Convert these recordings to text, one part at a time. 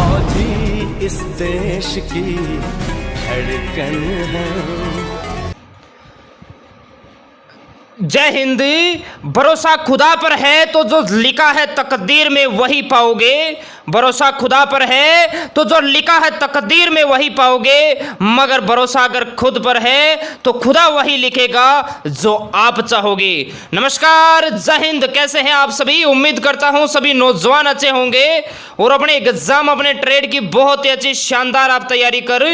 फौजी इस देश की धड़कन है। जय हिंद। भरोसा खुदा पर है तो जो लिखा है तकदीर में वही पाओगे। भरोसा खुदा पर है तो जो लिखा है तकदीर में वही पाओगे, मगर भरोसा अगर खुद पर है तो खुदा वही लिखेगा जो आप चाहोगे। नमस्कार, जय हिंद। कैसे हैं आप सभी? उम्मीद करता हूं सभी नौजवान अच्छे होंगे और अपने एग्जाम, अपने ट्रेड की बहुत ही अच्छी शानदार आप तैयारी कर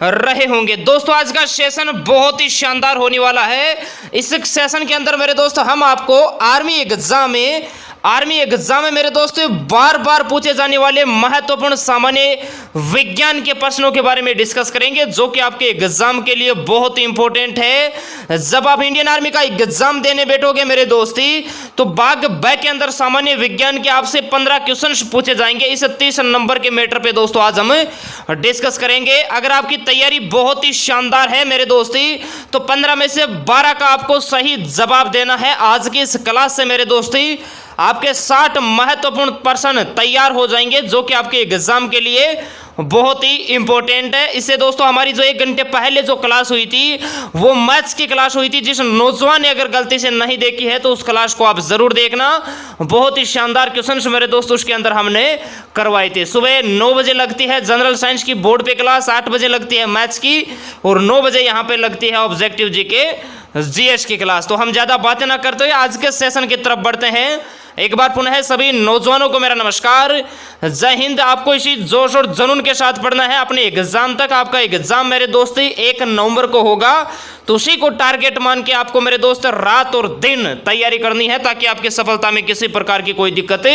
रहे होंगे। दोस्तों, आज का सेशन बहुत ही शानदार होने वाला है। इस सेशन के अंदर मेरे दोस्त हम आपको आर्मी एग्जाम में मेरे दोस्त बार बार पूछे जाने वाले महत्वपूर्ण सामान्य विज्ञान के प्रश्नों के बारे में डिस्कस करेंगे, जो कि आपके एग्जाम के लिए बहुत ही इंपॉर्टेंट है। जब आप इंडियन आर्मी का एग्जाम देने बैठोगे मेरे दोस्ती, तो भाग ब के अंदर सामान्य विज्ञान के आपसे 15 क्वेश्चन पूछे जाएंगे। इस 30 नंबर के मैटर पे दोस्तों आज हम डिस्कस करेंगे। अगर आपकी तैयारी बहुत ही शानदार है मेरे दोस्ती, तो 15 में से 12 का आपको सही जवाब देना है। आज की इस क्लास से मेरे दोस्ती आपके 60 महत्वपूर्ण प्रश्न तैयार हो जाएंगे, जो कि आपके एग्जाम के लिए बहुत ही इंपॉर्टेंट है। इससे दोस्तों हमारी जो 1 घंटे पहले जो क्लास हुई थी वो मैथ्स की क्लास हुई थी। जिस नौजवान ने अगर गलती से नहीं देखी है तो उस क्लास को आप जरूर देखना। बहुत ही शानदार क्वेश्चंस मेरे दोस्तों उसके अंदर हमने करवाए थे। सुबह 9 बजे लगती है जनरल साइंस की बोर्ड पे क्लास, 8 बजे लगती है मैथ्स की और 9 बजे यहाँ पे लगती है ऑब्जेक्टिव जीएस की क्लास। तो हम ज्यादा बातें ना करते हुए आज के सेशन की तरफ बढ़ते हैं। एक बार पुनः सभी नौजवानों को मेरा नमस्कार, जय हिंद। आपको इसी जोश और जुनून के साथ पढ़ना है अपने एग्जाम तक। आपका एग्जाम मेरे दोस्त 1 नवंबर को होगा, तो उसी को टारगेट मान के आपको मेरे दोस्त रात और दिन तैयारी करनी है, ताकि आपकी सफलता में किसी प्रकार की कोई दिक्कत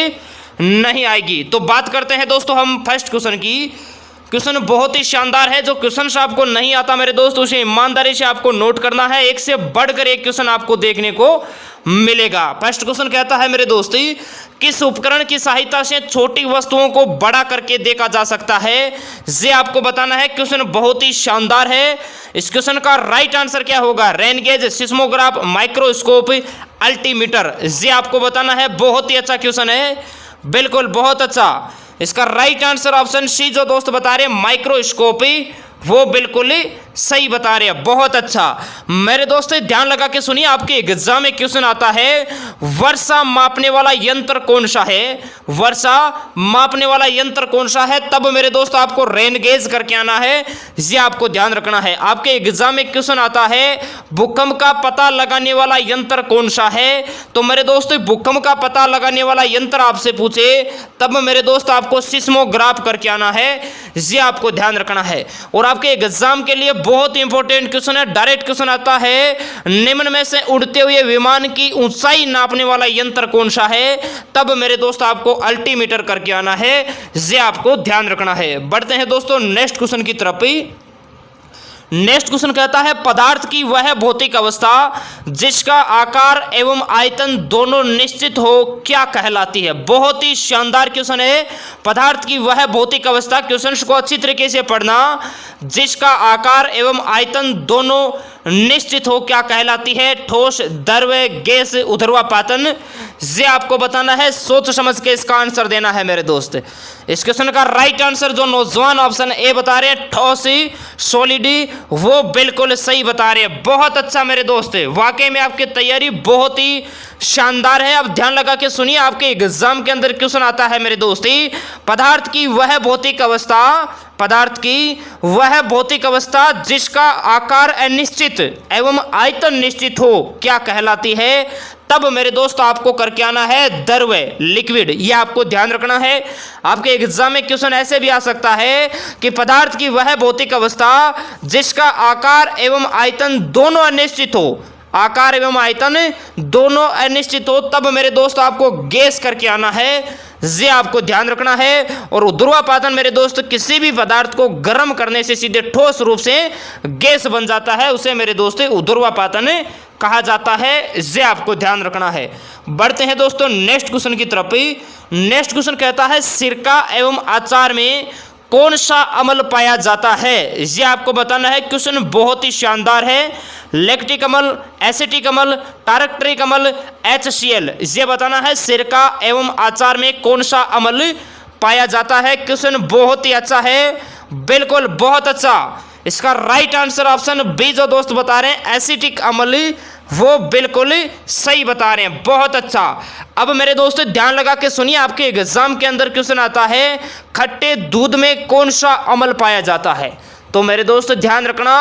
नहीं आएगी। तो बात करते हैं दोस्तों हम फर्स्ट क्वेश्चन की। क्वेश्चन बहुत ही शानदार है। जो क्वेश्चन आपको नहीं आता मेरे दोस्त, उसे ईमानदारी से आपको नोट करना है। एक से बढ़कर एक क्वेश्चन आपको देखने को मिलेगा। फर्स्ट क्वेश्चन कहता है मेरे दोस्ती, किस उपकरण की सहायता से छोटी वस्तुओं को बड़ा करके देखा जा सकता है? ये आपको बताना है। क्वेश्चन बहुत ही शानदार है। इस क्वेश्चन का राइट आंसर क्या होगा? Rain gauge, seismograph, microscope, altimeter. ये आपको बताना है। बहुत ही अच्छा क्वेश्चन है, बिल्कुल बहुत अच्छा। इसका राइट आंसर ऑप्शन सी जो दोस्त बता रहे हैं माइक्रोस्कोपी, वो बिल्कुल ही सही बता रहे हैं। बहुत अच्छा मेरे दोस्त, ध्यान लगा के सुनिए। आपके एग्जाम में क्वेश्चन आता है, वर्षा मापने वाला यंत्र कौन सा है? वर्षा मापने वाला यंत्र कौन सा है? तब मेरे दोस्त आपको रेन गेज करके आना है। ये आपको ध्यान रखना है। आपके एग्जाम में क्वेश्चन आता है, भूकंप का पता लगाने वाला यंत्र कौन सा है? तो मेरे दोस्त भूकंप का पता लगाने वाला यंत्र आपसे पूछे, तब मेरे दोस्त आपको सिस्मोग्राफ करके आना है। ये आपको ध्यान रखना है। और आपके एग्जाम के लिए बहुत इंपॉर्टेंट क्वेश्चन है। डायरेक्ट क्वेश्चन आता है, निम्न में से उड़ते हुए विमान की ऊंचाई नापने वाला यंत्र कौन सा है? तब मेरे दोस्त आपको अल्टीमीटर करके आना है। ये आपको ध्यान रखना है। बढ़ते हैं दोस्तों नेक्स्ट क्वेश्चन की तरफ। नेक्स्ट क्वेश्चन कहता है, पदार्थ की वह भौतिक अवस्था जिसका आकार एवं आयतन दोनों निश्चित हो क्या कहलाती है? बहुत ही शानदार क्वेश्चन है। पदार्थ की वह भौतिक अवस्था, क्वेश्चन को अच्छी तरीके से पढ़ना, जिसका आकार एवं आयतन दोनों निश्चित हो क्या कहलाती है? ठोस, द्रव्य, गैस, ऊर्ध्वापातन। ये आपको बताना है। सोच समझ के इसका आंसर देना है मेरे दोस्त। इस क्वेश्चन का राइट आंसर जो नौजवान ऑप्शन ए बता रहे हैं, ठोस, सॉलिड, वो बिल्कुल सही बता रहे हैं। बहुत अच्छा मेरे दोस्त, वाकई में आपकी तैयारी बहुत ही शानदार है। अब ध्यान लगा के सुनिए। आपके एग्जाम के अंदर क्वेश्चन आता है मेरे दोस्ती, पदार्थ की वह भौतिक अवस्था, पदार्थ की वह भौतिक अवस्था जिसका आकार अनिश्चित एवं आयतन निश्चित हो क्या कहलाती है? तब मेरे दोस्त आपको करके आना है द्रव्य, लिक्विड। यह आपको ध्यान रखना है। आपके एग्जाम में क्वेश्चन ऐसे भी आ सकता है कि पदार्थ की वह भौतिक अवस्था जिसका आकार एवं आयतन दोनों अनिश्चित हो, आकार एवं आयतन दोनों अनिश्चित हो, तब मेरे दोस्त आपको गैस करके आना है। ये आपको ध्यान रखना है। और ऊर्ध्वापातन मेरे दोस्त किसी भी पदार्थ को गर्म करने से सीधे ठोस रूप से गैस बन जाता है, उसे मेरे दोस्त ऊर्ध्वापातन कहा जाता है। ये आपको ध्यान रखना है। बढ़ते हैं दोस्तों नेक्स्ट क्वेश्चन की तरफ। नेक्स्ट क्वेश्चन कहता है, सिरका एवं अचार में कौन सा अम्ल पाया जाता है? ये आपको बताना है। क्वेश्चन बहुत ही शानदार है। लैक्टिक अम्ल, एसिटिक अम्ल, टारट्रिक अम्ल, HCl। ये बताना है सिरका एवं अचार में कौन सा अम्ल पाया जाता है? क्वेश्चन बहुत ही अच्छा है, बिल्कुल बहुत अच्छा। इसका राइट आंसर ऑप्शन बी जो दोस्त बता रहे हैं एसिटिक अम्ल, वो बिल्कुल सही बता रहे हैं, बहुत अच्छा। अब मेरे दोस्त ध्यान लगा के सुनिए, आपके एग्जाम के अंदर क्वेश्चन आता है खट्टे दूध में कौन सा अम्ल पाया जाता है? तो मेरे दोस्त ध्यान रखना,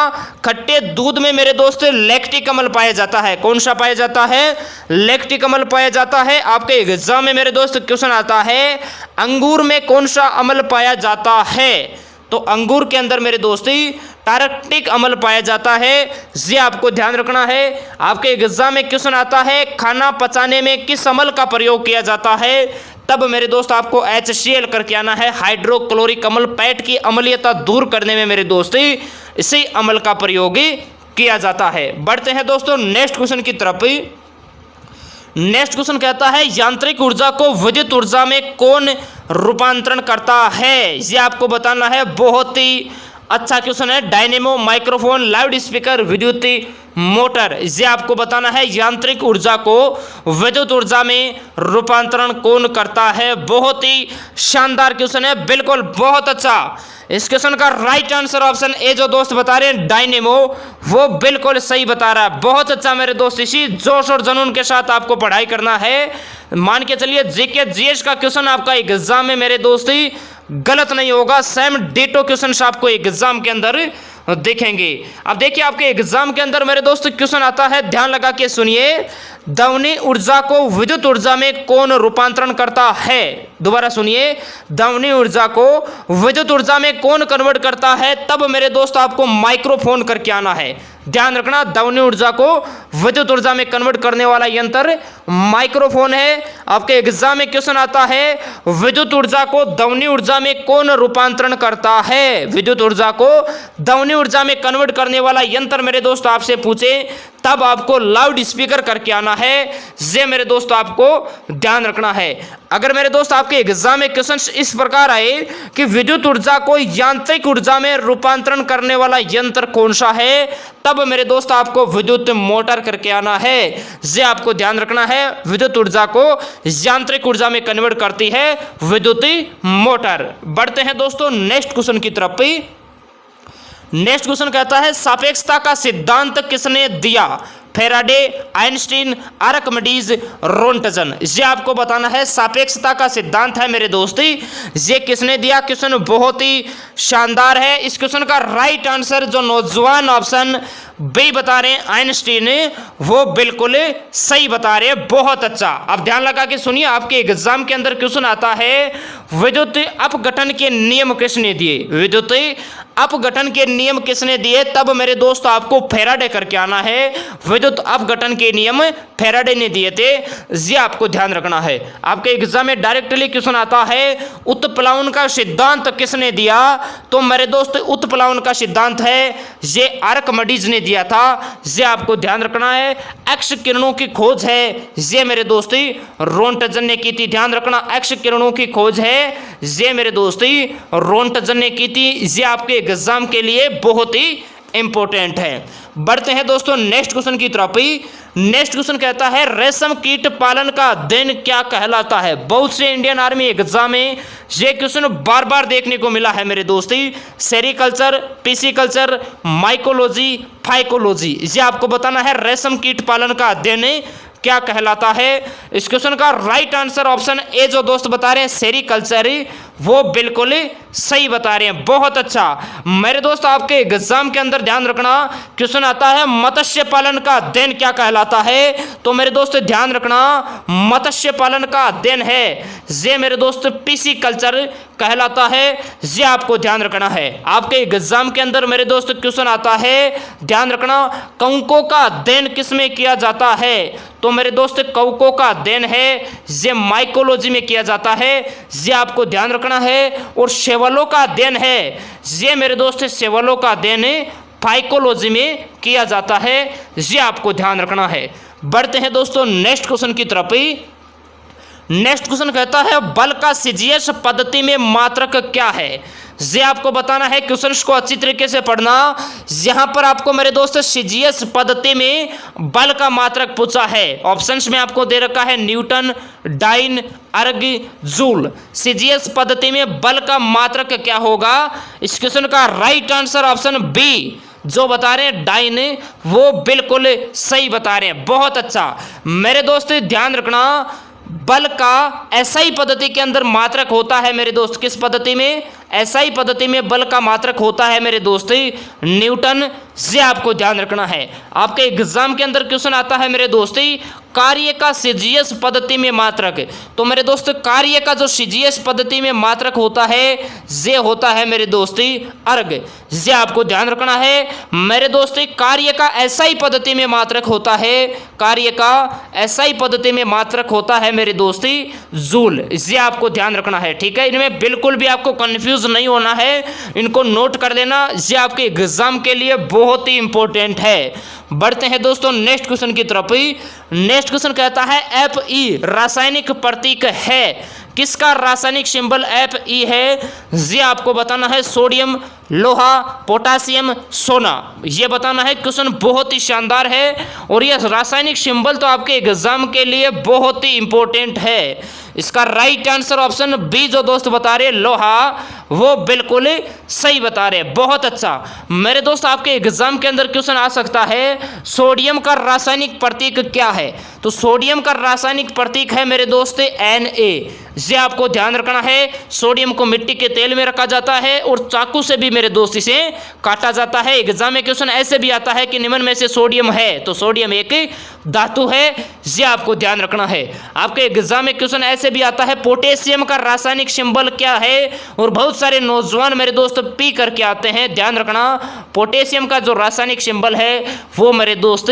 खट्टे दूध में मेरे दोस्त लैक्टिक अम्ल पाया जाता है। कौन सा पाया जाता है? लैक्टिक अम्ल पाया जाता है। आपके एग्जाम में मेरे दोस्त क्वेश्चन आता है अंगूर में कौन सा अम्ल पाया जाता है? तो अंगूर के अंदर मेरे दोस्ती टार्टिक अम्ल पाया जाता है, ये आपको ध्यान रखना है। आपके एग्जाम में क्वेश्चन आता है खाना पचाने में किस अम्ल का प्रयोग किया जाता है? तब मेरे दोस्त आपको HCl करके आना है, हाइड्रोक्लोरिक अम्ल। पेट की अम्लीयता दूर करने में मेरे दोस्त इसी अम्ल का प्रयोग किया जाता है। बढ़ते हैं दोस्तों नेक्स्ट क्वेश्चन की तरफ। नेक्स्ट क्वेश्चन कहता है यांत्रिक ऊर्जा को विद्युत ऊर्जा में कौन रूपांतरण करता है? ये आपको बताना है, बहुत ही अच्छा क्वेश्चन है। डायनेमो, माइक्रोफोन, लाउड स्पीकर, विद्युत मोटर, ये आपको बताना है यांत्रिक ऊर्जा को विद्युत ऊर्जा में रूपांतरण कौन करता है? बहुत ही शानदार क्वेश्चन है, बिल्कुल बहुत अच्छा। इस क्वेश्चन का राइट आंसर ऑप्शन ए जो दोस्त बता रहे हैं डायनेमो, वो बिल्कुल सही बता रहा है, बहुत अच्छा मेरे दोस्त। इसी जोश और जुनून के साथ आपको पढ़ाई करना है। मान के चलिए जीके जीएस का क्वेश्चन आपका एग्जाम में मेरे दोस्ती गलत नहीं होगा, सेम डिटो क्वेश्चन आपको एग्जाम के अंदर देखेंगे। अब देखिए आपके एग्जाम के अंदर मेरे दोस्त क्वेश्चन आता है, ध्यान लगा के सुनिए, ध्वनि ऊर्जा को विद्युत ऊर्जा में कौन रूपांतरण करता है? दोबारा सुनिए, ध्वनि ऊर्जा को विद्युत ऊर्जा में कौन कन्वर्ट करता है? तब मेरे दोस्त आपको माइक्रोफोन करके आना है। ध्यान रखना, ध्वनि ऊर्जा को विद्युत ऊर्जा में कन्वर्ट करने वाला यंत्र माइक्रोफोन है। आपके एग्जाम में क्वेश्चन आता है विद्युत ऊर्जा को ध्वनि ऊर्जा में कौन रूपांतरण करता है? विद्युत ऊर्जा को ध्वनि ऊर्जा में कन्वर्ट करने वाला यंत्र मेरे दोस्त आपसे पूछे, तब आपको लाउड स्पीकर करके आना है। ये मेरे दोस्त आपको ध्यान रखना है। अगर मेरे दोस्त आपके एग्जाम में क्वेश्चन इस प्रकार आए कि विद्युत ऊर्जा को यांत्रिक ऊर्जा में रूपांतरण करने वाला यंत्र कौन सा है? तब मेरे दोस्त आपको विद्युत मोटर करके आना है। ये आपको ध्यान रखना है, विद्युत ऊर्जा को यांत्रिक ऊर्जा में कन्वर्ट करती है विद्युत मोटर। बढ़ते हैं दोस्तों नेक्स्ट क्वेश्चन की तरफ। नेक्स्ट क्वेश्चन कहता है सापेक्षता का सिद्धांत किसने दिया? Faraday, Einstein, Archimedes, Roentgen. ये आपको बताना है, सापेक्षता का सिद्धांत है मेरे दोस्ती, ये किसने दिया? क्वेश्चन बहुत ही शानदार है। इस क्वेश्चन का राइट आंसर जो नौजवान ऑप्शन बी बता रहे हैं आइंस्टीन, वो बिल्कुल सही बता रहे हैं, बहुत अच्छा। अब ध्यान लगा के सुनिए, आपके एग्जाम के अंदर क्वेश्चन आता है विद्युत अपघटन के नियम किसने दिए? विद्युत अपघटन के नियम किसने दिए? तब मेरे दोस्त आपको फेराडे करके आना है। विद्युत अपघटन के नियम फेराडे ने दिए थे, ये आपको ध्यान रखना है। आपके एग्जाम में डायरेक्टली क्वेश्चन आता है उत्प्लावन का सिद्धांत किसने दिया? तो मेरे दोस्त उत्प्लावन का सिद्धांत है ये आर्किमिडीज ने दिया था, ये आपको ध्यान रखना है। एक्स किरणों की खोज है ये मेरे दोस्ती रोंटजन ने की थी, ध्यान रखना, एक्स किरणों की खोज है ये मेरे दोस्ती रोंटजन ने की थी। ये आपके एग्जाम के लिए बहुत ही इंपॉर्टेंट है। बढ़ते हैं दोस्तों नेक्स्ट क्वेश्चन की तरफ। नेक्स्ट क्वेश्चन कहता है रेशम कीट पालन का अध्ययन क्या कहलाता है? बहुत से इंडियन आर्मी एग्जाम में ये क्वेश्चन बार बार देखने को मिला है मेरे दोस्ती। सेरिकल्चर, पिसिकल्चर, माइकोलॉजी, फाइकोलॉजी, ये आपको बताना है रेशम कीट पालन का अध्ययन क्या कहलाता है? इस क्वेश्चन का राइट आंसर ऑप्शन ए जो दोस्त बता रहे हैं सेरिकल्चर, वो बिल्कुल सही बता रहे हैं, बहुत अच्छा। मेरे दोस्त आपके एग्जाम के अंदर ध्यान रखना, क्वेश्चन आता है मत्स्य पालन का अध्ययन क्या कहलाता है? तो मेरे दोस्त ध्यान रखना, मत्स्य पालन का अध्ययन है ये मेरे दोस्त पिसिकल्चर कहलाता है, ये आपको ध्यान रखना है। आपके एग्जाम के अंदर मेरे दोस्त क्वेश्चन आता है, ध्यान रखना, कौकों का अध्ययन किसमें किया जाता है? तो मेरे दोस्त कौकों का अध्ययन है ये माइकोलॉजी में किया जाता है, ये आपको ध्यान रखना है। और शैवालों का अध्ययन है ये मेरे दोस्त शैवालों का अध्ययन फाइकोलॉजी में किया जाता है, ये आपको ध्यान रखना है। बढ़ते हैं दोस्तों नेक्स्ट क्वेश्चन की तरफ। नेक्स्ट क्वेश्चन कहता है बल का सीजीएस पद्धति में मात्रक क्या है? ये आपको बताना है, क्वेश्चंस को अच्छी तरीके से पढ़ना। यहां पर आपको मेरे दोस्त सीजीएस पद्धति में बल का मात्रक पूछा है। ऑप्शंस में आपको दे रखा है न्यूटन, डाइन, अर्ग, जूल। सीजीएस पद्धति में बल का मात्रक क्या होगा? इस क्वेश्चन का राइट आंसर ऑप्शन बी, जो बता रहे हैं डाइन, वो बिल्कुल सही बता रहे हैं। बहुत अच्छा मेरे दोस्त, ध्यान रखना, बल का एसआई पद्धति के अंदर मात्रक होता है मेरे दोस्त। किस पद्धति में? एसआई पद्धति में बल का मात्रक होता है मेरे दोस्त न्यूटन। ये आपको ध्यान रखना है। आपके एग्जाम के अंदर क्वेश्चन आता है मेरे दोस्त, कार्य का सीजीएस पद्धति में मात्रक। तो मेरे दोस्त कार्य का जो सीजीएस पद्धति में मात्रक होता है ये होता है मेरे दोस्त अर्ग। ये आपको ध्यान रखना है मेरे दोस्त। कार्य का एसआई पद्धति में मात्रक होता है, कार्य का एसआई पद्धति में मात्रक होता है मेरे दोस्त जूल। ये आपको ध्यान रखना है, ठीक है। इनमें बिल्कुल भी आपको कंफ्यूज नहीं होना है, इनको नोट कर लेना। ये आपके एग्जाम के लिए बहुत ही इंपॉर्टेंट है। बढ़ते हैं दोस्तों नेक्स्ट क्वेश्चन की तरफ। नेक्स्ट क्वेश्चन कहता है Fe रासायनिक प्रतीक है। किसका रासायनिक सिंबल Fe है? ये आपको बताना है। सोडियम, लोहा, पोटासियम, सोना, ये बताना है। क्वेश्चन बहुत ही शानदार है और यह रासायनिक सिंबल तो आपके एग्जाम के लिए बहुत ही इंपॉर्टेंट है। इसका राइट आंसर ऑप्शन बी, जो दोस्त बता रहे लोहा, वो बिल्कुल सही बता रहे। बहुत अच्छा मेरे दोस्त, आपके एग्जाम के अंदर क्वेश्चन आ सकता है सोडियम का रासायनिक प्रतीक क्या है? तो सोडियम का रासायनिक प्रतीक है मेरे दोस्त Na। ये आपको ध्यान रखना है। सोडियम को मिट्टी के तेल में रखा जाता है और चाकू से भी मेरे दोस्त इसे काटा जाता है। एग्जाम में क्वेश्चन ऐसे भी आता है कि निम्न में से सोडियम है, तो सोडियम एक धातु है। ये आपको ध्यान रखना है। आपके एग्जाम में क्वेश्चन ऐसे भी आता है पोटेशियम का रासायनिक सिंबल क्या है? और बहुत सारे नौजवान मेरे दोस्त पी करके आते हैं। ध्यान रखना, पोटेशियम का जो रासायनिक सिंबल है वो मेरे दोस्त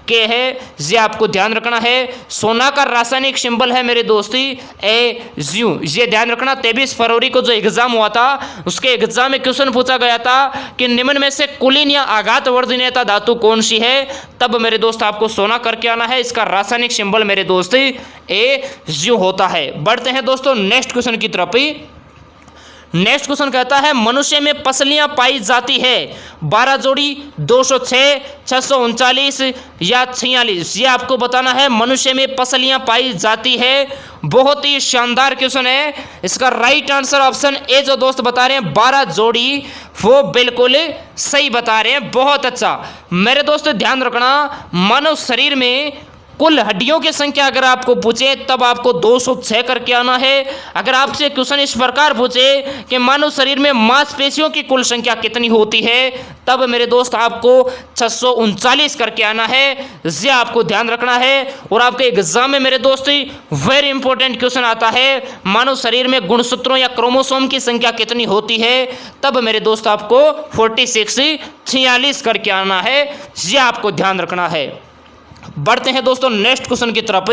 के है। ये आपको ध्यान रखना है। सोना का रासायनिक सिंबल है मेरे दोस्त Ag। ये ध्यान रखना। 23 फरवरी को जो एग्जाम हुआ था उसके एग्जाम में क्वेश्चन पूछा गया था कि निम्न में से कुलीन या आघात वर्धनीयता धातु कौन सी है? तब मेरे दोस्त आपको सोना करके आना है। इसका रासायनिक सिंबल मेरे दोस्त Ag होता है। बढ़ते हैं दोस्तों नेक्स्ट क्वेश्चन की तरफ। नेक्स्ट क्वेश्चन कहता है मनुष्य में पसलियां पाई जाती है 12 जोड़ी, 206, 639 या 46। ये आपको बताना है मनुष्य में पसलियां पाई जाती है। बहुत ही शानदार क्वेश्चन है। इसका राइट आंसर ऑप्शन ए, जो दोस्त बता रहे हैं 12 जोड़ी, वो बिल्कुल सही बता रहे हैं। बहुत अच्छा मेरे दोस्त, ध्यान रखना, मानव शरीर में कुल हड्डियों की संख्या अगर आपको पूछे तब आपको 206 करके आना है। अगर आपसे क्वेश्चन इस प्रकार पूछे कि मानव शरीर में मांसपेशियों की कुल संख्या कितनी होती है, तब मेरे दोस्त आपको 639 करके आना है। ये आपको ध्यान रखना है। और आपके एग्जाम में मेरे दोस्त वेरी इंपॉर्टेंट क्वेश्चन आता है मानव शरीर में गुणसूत्रों या क्रोमोसोम की संख्या कितनी होती है, तब मेरे दोस्त आपको 46 करके आना है। ये आपको ध्यान रखना है। बढ़ते हैं दोस्तों नेक्स्ट क्वेश्चन की तरफ।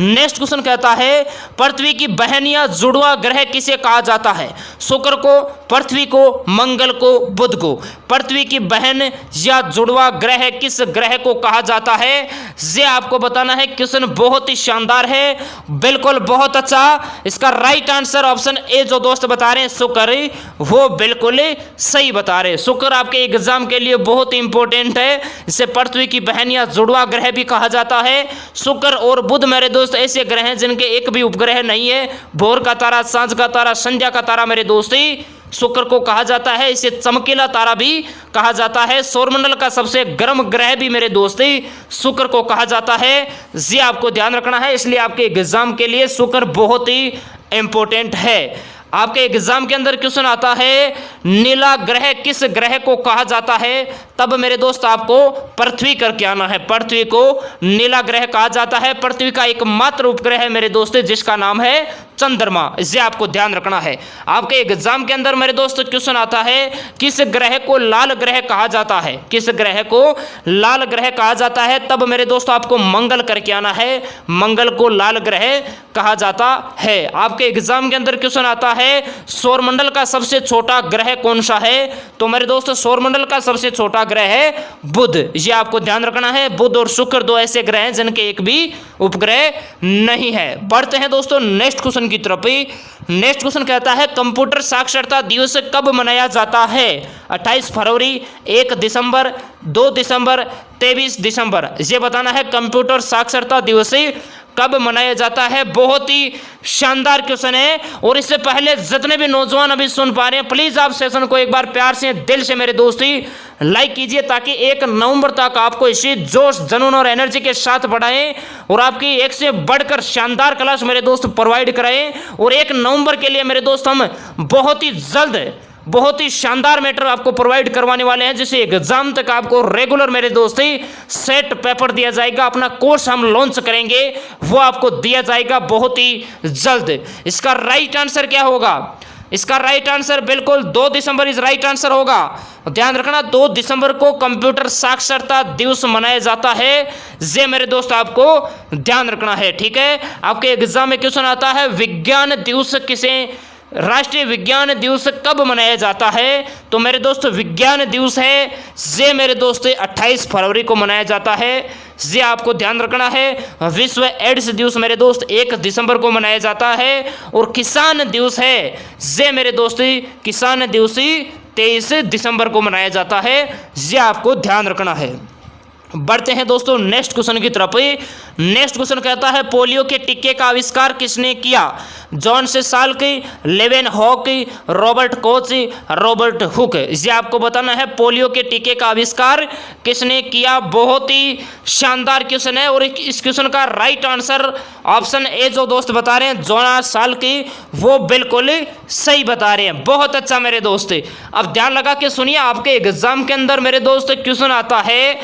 नेक्स्ट क्वेश्चन कहता है पृथ्वी की बहन या जुड़वा ग्रह किसे कहा जाता है? शुक्र को, पृथ्वी को, मंगल को, बुध को। पृथ्वी की बहन या जुड़वा ग्रह किस ग्रह को कहा जाता है? ये आपको बताना है। क्वेश्चन बहुत ही शानदार है, बिल्कुल बहुत अच्छा। इसका राइट आंसर ऑप्शन ए, जो दोस्त बता रहे हैं शुक्र, वो बिल्कुल सही बता रहे हैं। शुक्र आपके एग्जाम के लिए बहुत ही इंपॉर्टेंट है। इसे पृथ्वी की बहन या जुड़वा ग्रह भी कहा जाता है। शुक्र और बुध मेरे दोस्त ऐसे ग्रह हैं जिनके एक भी उपग्रह नहीं है। भोर का तारा, सांझ का तारा, संध्या का तारा मेरे दोस्त शुक्र को कहा जाता है। इसे चमकीला तारा भी कहा जाता है। सौरमंडल का सबसे गर्म ग्रह भी मेरे दोस्त शुक्र को कहा जाता है। ये आपको ध्यान रखना है। इसलिए आपके एग्जाम के लिए शुक्र बहुत ही इंपॉर्टेंट है। आपके एग्जाम के अंदर क्वेश्चन आता है नीला ग्रह किस ग्रह को कहा जाता है, तब मेरे दोस्त आपको पृथ्वी करके आना है। पृथ्वी को नीला ग्रह कहा जाता है। पृथ्वी का एकमात्र उपग्रह है मेरे दोस्त जिसका नाम है चंद्रमा। इसे आपको ध्यान रखना है। आपके एग्जाम के अंदर मेरे दोस्त क्वेश्चन आता है किस ग्रह को लाल ग्रह कहा जाता है? किस ग्रह को लाल ग्रह कहा जाता है? तब मेरे दोस्त आपको मंगल करके आना है। मंगल को लाल ग्रह कहा जाता है। आपके एग्जाम के अंदर क्वेश्चन आता है सौरमंडल का सबसे छोटा ग्रह कौन सा है? तो मेरे दोस्त सौरमंडल का सबसे छोटा ग्रह है बुध। ये आपको ध्यान रखना है। बुध और शुक्र दो ऐसे ग्रह हैं जिनके एक भी उपग्रह नहीं है। बढ़ते हैं दोस्तों नेक्स्ट क्वेश्चन की तरफ। नेक्स्ट क्वेश्चन कहता है कंप्यूटर साक्षरता दिवस कब मनाया जाता है? 28 फरवरी, 1 दिसंबर, 2 दिसंबर, 23 दिसंबर। ये बताना है कंप्यूटर साक्षरता दिवस कब मनाया जाता है। बहुत ही शानदार क्वेश्चन है। और इससे पहले जितने भी नौजवान अभी सुन पा रहे हैं, प्लीज आप सेशन को एक बार प्यार से दिल से मेरे दोस्ती लाइक कीजिए, ताकि 1 नवंबर तक आपको इसी जोश, जुनून और एनर्जी के साथ पढ़ाएं और आपकी एक से बढ़कर शानदार क्लास मेरे दोस्त प्रोवाइड कराएं। और 1 नवंबर के लिए मेरे दोस्त हम बहुत ही जल्द बहुत ही शानदार मैटर आपको प्रोवाइड करवाने वाले हैं, जिसे एग्जाम तक आपको रेगुलर मेरे दोस्त सेट पेपर दिया जाएगा। अपना कोर्स हम लॉन्च करेंगे, वो आपको दिया जाएगा बहुत ही जल्द। इसका राइट आंसर क्या होगा? इसका राइट आंसर बिल्कुल 2 दिसंबर इज राइट आंसर होगा। ध्यान रखना, 2 दिसंबर को कंप्यूटर साक्षरता दिवस मनाया जाता है। ये मेरे दोस्त आपको ध्यान रखना है, ठीक है। आपके एग्जाम में क्वेश्चन आता है विज्ञान दिवस किसे, राष्ट्रीय विज्ञान दिवस कब मनाया जाता है? तो मेरे दोस्त विज्ञान दिवस है ये मेरे दोस्त 28 फरवरी को मनाया जाता है। ये आपको ध्यान रखना है। विश्व एड्स दिवस मेरे दोस्त 1 दिसंबर को मनाया जाता है। और किसान दिवस है ये मेरे दोस्त किसान दिवस 23 दिसंबर को मनाया जाता है। ये आपको ध्यान रखना है। बढ़ते हैं दोस्तों नेक्स्ट क्वेश्चन की तरफ। नेक्स्ट क्वेश्चन कहता है पोलियो के टीके का आविष्कार किसने किया? Jonas Salk, Leeuwenhoek, Robert Koch, Robert Hooke. ये आपको बताना है पोलियो के टीके का आविष्कार किसने किया। बहुत ही शानदार क्वेश्चन है। और इस क्वेश्चन का राइट आंसर ऑप्शन ए जो दोस्त बता रहे हैं जॉन साल्क, वो बिल्कुल सही बता रहे हैं। बहुत अच्छा मेरे दोस्त। अब ध्यान लगा के सुनिए, आपके एग्जाम के अंदर मेरे दोस्त क्वेश्चन आता है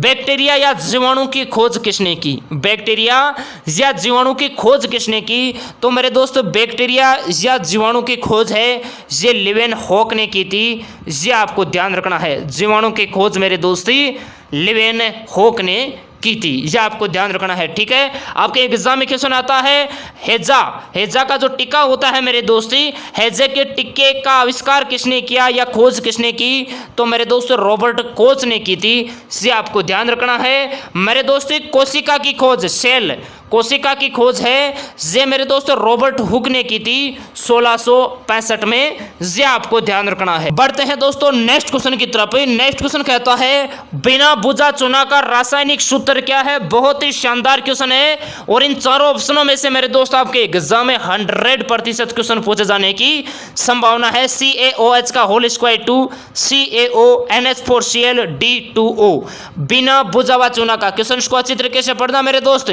बैक्टीरिया या जीवाणु की खोज किसने की? बैक्टीरिया या जीवाणु की खोज किसने की? तो मेरे दोस्त बैक्टीरिया या जीवाणु की खोज है ये लेवेन हॉक ने की थी। ये आपको ध्यान रखना है। जीवाणु की खोज मेरे दोस्ती लेवेन हॉक ने की थी। यह आपको ध्यान रखना है, ठीक है। आपके एग्जाम में क्वेश्चन आता है हेजा का जो टीका होता है मेरे दोस्ती, हेजे के टीके का आविष्कार किसने किया या खोज किसने की? तो मेरे दोस्त रॉबर्ट कोच ने की थी। ये आपको ध्यान रखना है। मेरे दोस्ती कोशिका की खोज, सेल कोशिका की खोज है ये मेरे दोस्त रॉबर्ट हुक ने की थी 1665 में। ये आपको ध्यान रखना है। बढ़ते हैं दोस्तों नेक्स्ट क्वेश्चन की तरफ। नेक्स्ट क्वेश्चन कहता है बिना बुझा चुना का रासायनिक सूत्र क्या है? बहुत ही शानदार क्वेश्चन है। और इन चारों ऑप्शनों में से मेरे दोस्त आपके एग्जाम में 100% क्वेश्चन पूछे जाने की संभावना है। CaOH का होल स्क्वायर 2 CaONH4Cl D2O। बिना बुझा हुआ चूना का क्वेश्चन को अच्छी तरीके से पढ़ना मेरे दोस्त।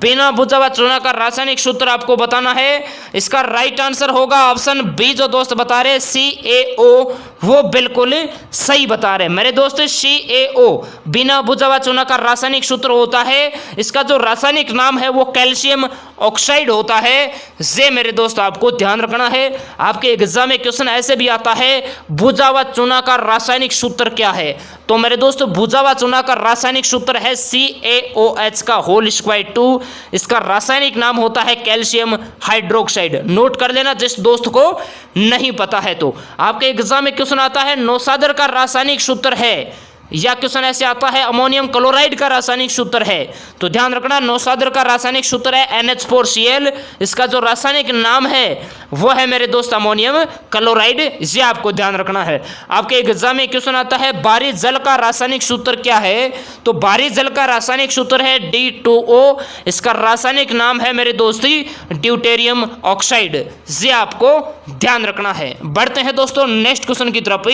बिना बुझा हुआ चूना का रासायनिक सूत्र आपको बताना है। इसका राइट आंसर होगा ऑप्शन बी जो दोस्त बता रहे CaO, वो बिल्कुल सही बता रहे मेरे दोस्त। CaO बिना बुझा हुआ चूना का रासायनिक सूत्र होता है। इसका जो रासायनिक नाम है वो कैल्शियम ऑक्साइड होता है। ये मेरे दोस्त आपको ध्यान रखना है। आपके एग्जाम में क्वेश्चन ऐसे भी आता है बुझा हुआ चूना का रासायनिक सूत्र क्या है? तो मेरे दोस्त बुझा हुआ चूना का रासायनिक सूत्र है CaOH का होल स्क्वायर 2। इसका रासायनिक नाम होता है कैल्शियम हाइड्रोक्साइड। नोट कर लेना जिस दोस्त को नहीं पता है तो। आपके एग्जाम में क्वेश्चन आता है नौसादर का रासायनिक सूत्र है, या क्वेश्चन ऐसे आता है अमोनियम क्लोराइड का रासायनिक सूत्र है। तो ध्यान रखना नौसादर का रासायनिक सूत्र है NH4Cl। इसका जो रासायनिक नाम है वो है मेरे दोस्त अमोनियम क्लोराइड। ये आपको ध्यान रखना है। आपके एग्जाम में क्वेश्चन आता है बारी जल का रासायनिक सूत्र क्या है? तो बारी जल का रासायनिक सूत्र है D2O। इसका रासायनिक नाम है मेरे दोस्ती ड्यूटेरियम ऑक्साइड। ये आपको ध्यान रखना है। बढ़ते हैं दोस्तों नेक्स्ट क्वेश्चन की तरफ।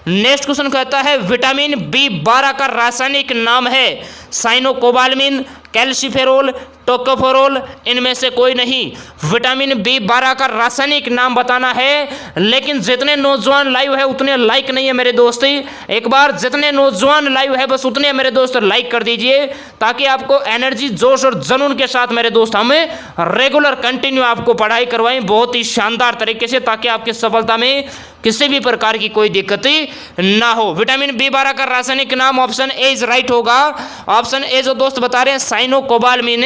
नेक्स्ट क्वेश्चन कहता है विटामिन B12 का रासायनिक नाम है साइनोकोबालमिन, कैल्सिफेरोल, टोकोफेरोल, इनमें से कोई नहीं। विटामिन B12 का रासायनिक नाम बताना है। लेकिन जितने नौजवान लाइव है उतने लाइक नहीं है मेरे दोस्त। एक बार जितने नौजवान लाइव है बस उतने मेरे दोस्त लाइक कर दीजिए, ताकि आपको एनर्जी, जोश और जुनून के साथ मेरे दोस्त हमें रेगुलर कंटिन्यू आपको पढ़ाई करवाएं बहुत ही शानदार तरीके से, ताकि आपकी सफलता में किसी भी प्रकार की कोई दिक्कत ना हो। विटामिन B12 का रासायनिक नाम ऑप्शन ए इज राइट होगा। ऑप्शन ए जो दोस्त बता रहे हैं साइनोकोबालमिन,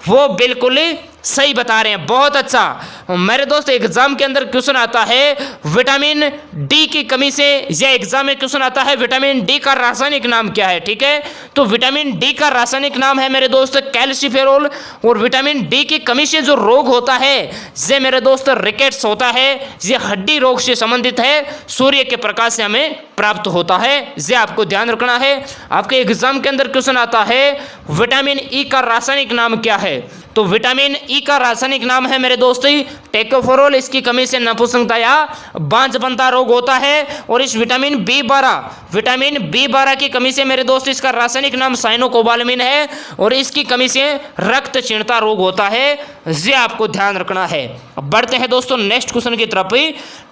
वो बिल्कुल सही बता रहे हैं, बहुत अच्छा। मेरे दोस्त एग्जाम के अंदर क्वेश्चन आता है विटामिन डी की कमी से, या एग्जाम में क्वेश्चन आता है विटामिन डी का रासायनिक नाम क्या है, ठीक है। तो विटामिन डी का रासायनिक नाम है मेरे दोस्त कैल्सिफेरोल। और विटामिन डी की कमी से जो रोग होता है ये मेरे दोस्त रिकेट्स होता है, ये हड्डी रोग से संबंधित है, सूर्य के प्रकाश से हमें प्राप्त होता है, ये आपको ध्यान रखना है। आपके एग्जाम के अंदर क्वेश्चन आता है विटामिन ई का रासायनिक नाम क्या है, तो विटामिन ई का रासायनिक नाम है मेरे दोस्त टेकोफेरोल। इसकी कमी से नपुंसकता या बांझपनता रोग होता है। और इस विटामिन बी12 की कमी से मेरे दोस्त इसका रासायनिक नाम साइनोकोबालामिन है, और इसकी कमी से रक्त क्षीणता रोग होता है, ये आपको ध्यान रखना है। अब बढ़ते हैं दोस्तों नेक्स्ट क्वेश्चन की तरफ।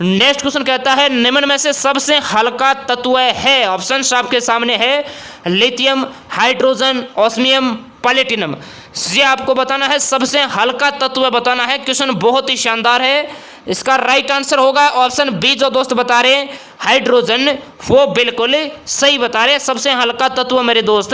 नेक्स्ट क्वेश्चन कहता है निम्न में से सबसे हल्का तत्व है, ऑप्शन आपके सामने है, लिथियम, हाइड्रोजन, ऑस्मियम, प्लेटिनम। ये आपको बताना है, सबसे हल्का तत्व बताना है। क्वेश्चन बहुत ही शानदार है। इसका राइट आंसर होगा ऑप्शन बी, जो दोस्त बता रहे हैं हाइड्रोजन, वो बिल्कुल सही बता रहे हैं। सबसे हल्का तत्व मेरे दोस्त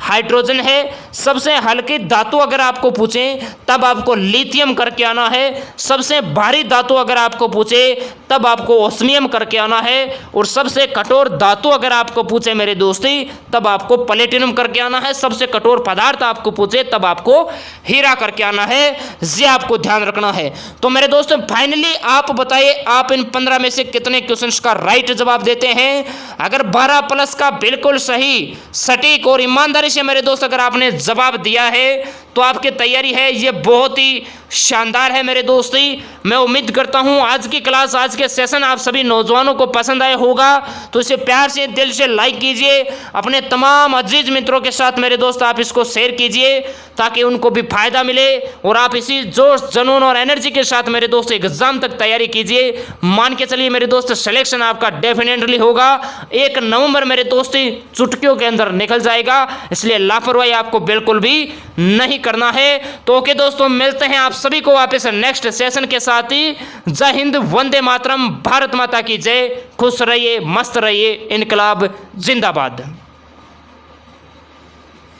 हाइड्रोजन है। सबसे हल्की धातु अगर आपको पूछे तब आपको लिथियम करके आना है। सबसे भारी धातु अगर आपको पूछे तब आपको ऑस्मियम करके आना है। और सबसे कठोर धातु अगर आपको पूछे मेरे दोस्ती तब आपको प्लेटिनम करके आना है। सबसे कठोर पदार्थ आपको पूछे तब आपको हीरा करके आना है, ये आपको ध्यान रखना है। तो मेरे दोस्त फाइनली आप बताइए, आप इन 15 में से कितने क्वेश्चंस का राइट जवाब देते हैं। अगर 12 प्लस का बिल्कुल सही, सटीक और ईमानदारी से मेरे दोस्त अगर आपने जवाब दिया है तो आपकी तैयारी है ये बहुत ही शानदार है मेरे दोस्ती। मैं उम्मीद करता हूँ आज की क्लास, आज के सेशन आप सभी नौजवानों को पसंद आया होगा। तो इसे प्यार से दिल से लाइक कीजिए, अपने तमाम अजीज मित्रों के साथ मेरे दोस्त आप इसको शेयर कीजिए ताकि उनको भी फायदा मिले। और आप इसी जोश, जुनून और एनर्जी के साथ मेरे दोस्त एग्जाम तक तैयारी कीजिए। मान के चलिए मेरे दोस्त सिलेक्शन आपका डेफिनेटली होगा। 1 नवंबर मेरे दोस्ती चुटकियों के अंदर निकल जाएगा, इसलिए लापरवाही आपको बिल्कुल भी नहीं करना है। तो ओके दोस्तों, मिलते हैं आप सभी को वापस नेक्स्ट सेशन के साथ ही। जय हिंद, वंदे मातरम, भारत माता की जय। खुश रहिए, मस्त रहिए, इनकलाब जिंदाबाद।